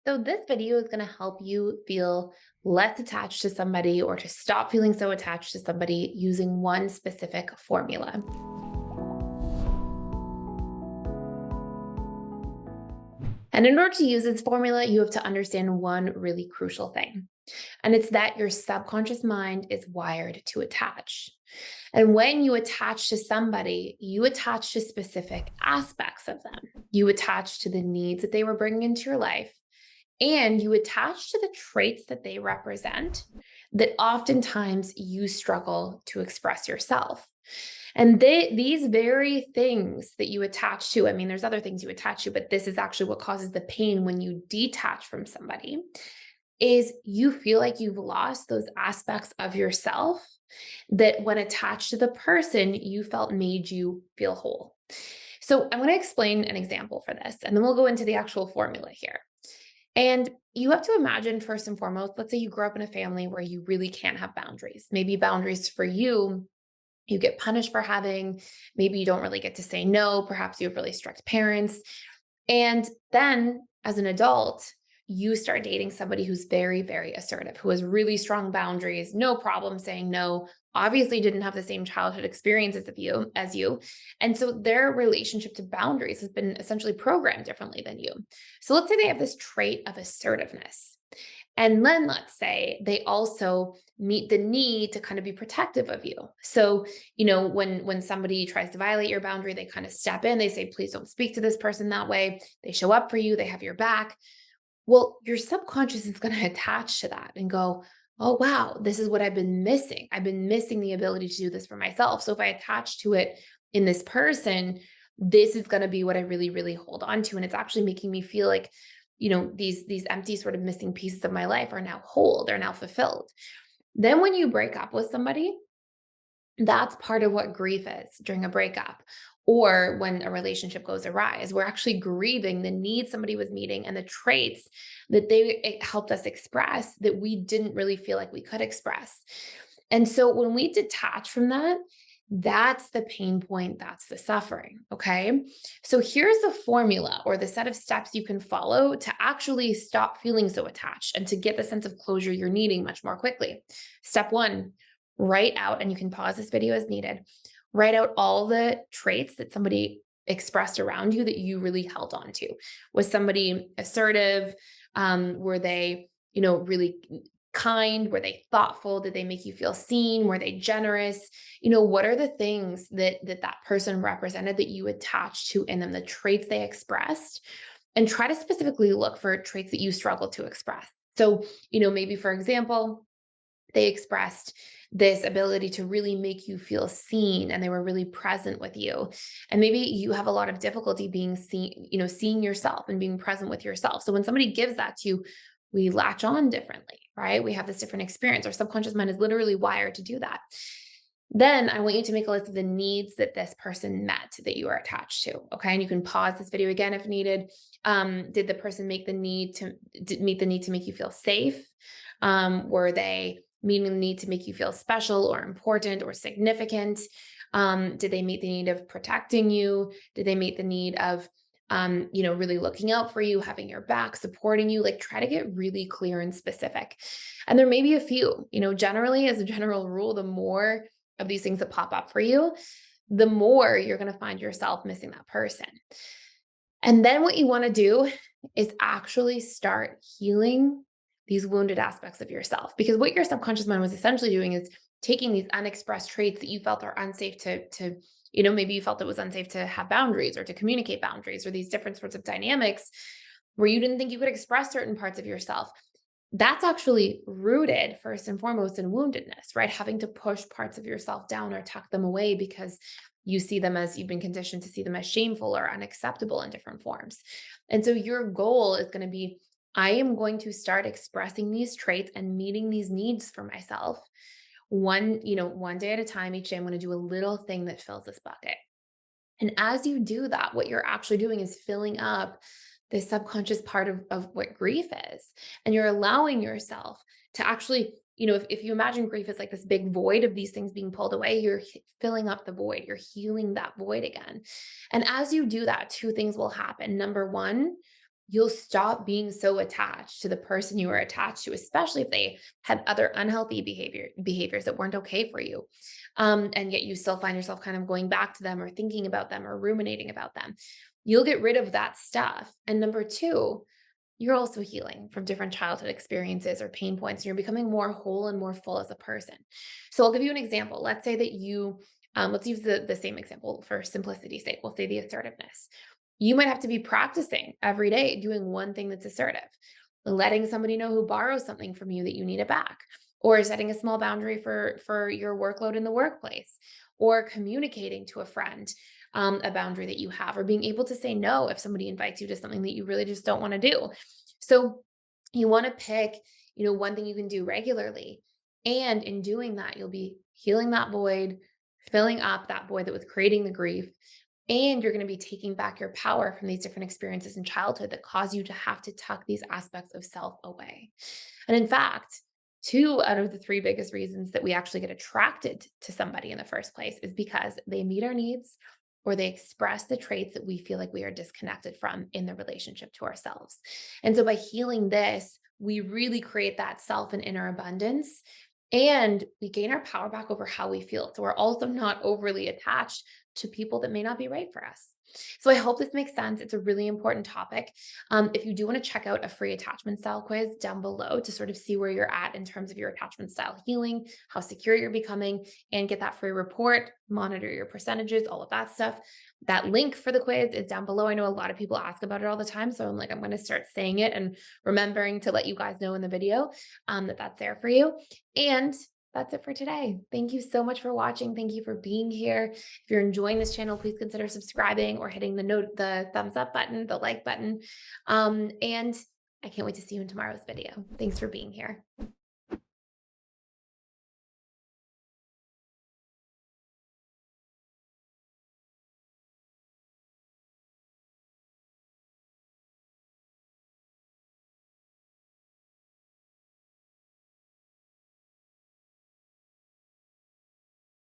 So this video is going to help you feel less attached to somebody or to stop feeling so attached to somebody using one specific formula. And in order to use this formula, you have to understand one really crucial thing. And it's that your subconscious mind is wired to attach. And when you attach to somebody, you attach to specific aspects of them. You attach to the needs that they were bringing into your life, and you attach to the traits that they represent that oftentimes you struggle to express yourself. And these very things that you attach to, I mean, there's other things you attach to, but this is actually what causes the pain when you detach from somebody, is you feel like you've lost those aspects of yourself that when attached to the person you felt made you feel whole. So I'm going to explain an example for this, and then we'll go into the actual formula here. And you have to imagine, first and foremost, let's say you grew up in a family where you really can't have boundaries. Maybe boundaries for you get punished for having. Maybe you don't really get to say no. Perhaps you have really strict parents. And then as an adult, you start dating somebody who's very, very assertive, who has really strong boundaries, no problem saying no, obviously didn't have the same childhood experiences as you. And so their relationship to boundaries has been essentially programmed differently than you. So let's say they have this trait of assertiveness. And then let's say they also meet the need to kind of be protective of you. So, when somebody tries to violate your boundary, they kind of step in, they say, please don't speak to this person that way. They show up for you, they have your back. Well, your subconscious is going to attach to that and go, oh, wow, this is what I've been missing. I've been missing the ability to do this for myself. So if I attach to it in this person, this is going to be what I really, really hold on to. And it's actually making me feel like, these empty sort of missing pieces of my life are now whole, they're now fulfilled. Then when you break up with somebody, that's part of what grief is during a breakup or when a relationship goes awry, is we're actually grieving the needs somebody was meeting and the traits that they helped us express that we didn't really feel like we could express. And so when we detach from that, that's the pain point, that's the suffering. Okay. So here's the formula or the set of steps you can follow to actually stop feeling so attached and to get the sense of closure you're needing much more quickly. Step one, write out, and you can pause this video as needed, write out all the traits that somebody expressed around you that you really held on to. Was somebody assertive? Were they, really kind? Were they thoughtful? Did they make you feel seen? Were they generous? What are the things that person represented that you attached to in them, the traits they expressed? And try to specifically look for traits that you struggle to express. So, maybe for example, they expressed this ability to really make you feel seen and they were really present with you. And maybe you have a lot of difficulty being seen, seeing yourself and being present with yourself. So when somebody gives that to you, we latch on differently, right? We have this different experience. Our subconscious mind is literally wired to do that. Then I want you to make a list of the needs that this person met that you are attached to. Okay. And you can pause this video again if needed. Did the person meet the need to make you feel safe? Were they meeting the need to make you feel special or important or significant? Did they meet the need of protecting you? Did they meet the need of, really looking out for you, having your back, supporting you? Like, try to get really clear and specific. And there may be a few, generally as a general rule, the more of these things that pop up for you, the more you're going to find yourself missing that person. And then what you want to do is actually start healing these wounded aspects of yourself. Because what your subconscious mind was essentially doing is taking these unexpressed traits that you felt are unsafe to maybe you felt it was unsafe to have boundaries or to communicate boundaries or these different sorts of dynamics where you didn't think you could express certain parts of yourself. That's actually rooted first and foremost in woundedness, right? Having to push parts of yourself down or tuck them away because you see them as you've been conditioned to see them as shameful or unacceptable in different forms. And so your goal is going to be, I am going to start expressing these traits and meeting these needs for myself one day at a time. Each day I'm going to do a little thing that fills this bucket. And as you do that, what you're actually doing is filling up the subconscious part of what grief is. And you're allowing yourself to actually, if you imagine grief is like this big void of these things being pulled away, you're filling up the void, you're healing that void again. And as you do that, two things will happen. Number one, you'll stop being so attached to the person you were attached to, especially if they had other unhealthy behaviors that weren't okay for you. And yet you still find yourself kind of going back to them or thinking about them or ruminating about them. You'll get rid of that stuff. And number two, you're also healing from different childhood experiences or pain points. And you're becoming more whole and more full as a person. So I'll give you an example. Let's say that let's use the same example for simplicity's sake. We'll say the assertiveness. You might have to be practicing every day doing one thing that's assertive, letting somebody know who borrows something from you that you need it back, or setting a small boundary for your workload in the workplace, or communicating to a friend a boundary that you have, or being able to say no if somebody invites you to something that you really just don't want to do. So you want to pick, one thing you can do regularly. And in doing that, you'll be healing that void, filling up that void that was creating the grief. And you're going to be taking back your power from these different experiences in childhood that cause you to have to tuck these aspects of self away. And in fact, two out of the three biggest reasons that we actually get attracted to somebody in the first place is because they meet our needs or they express the traits that we feel like we are disconnected from in the relationship to ourselves. And so by healing this, we really create that self and inner abundance. And we gain our power back over how we feel. So we're also not overly attached to people that may not be right for us. So I hope this makes sense. It's a really important topic. If you do want to check out a free attachment style quiz down below to sort of see where you're at in terms of your attachment style healing, how secure you're becoming, and get that free report, monitor your percentages, all of that stuff. That link for the quiz is down below. I know a lot of people ask about it all the time. So I'm going to start saying it and remembering to let you guys know in the video that that's there for you. And that's it for today. Thank you so much for watching. Thank you for being here. If you're enjoying this channel, please consider subscribing or hitting the thumbs up button, the like button. And I can't wait to see you in tomorrow's video. Thanks for being here.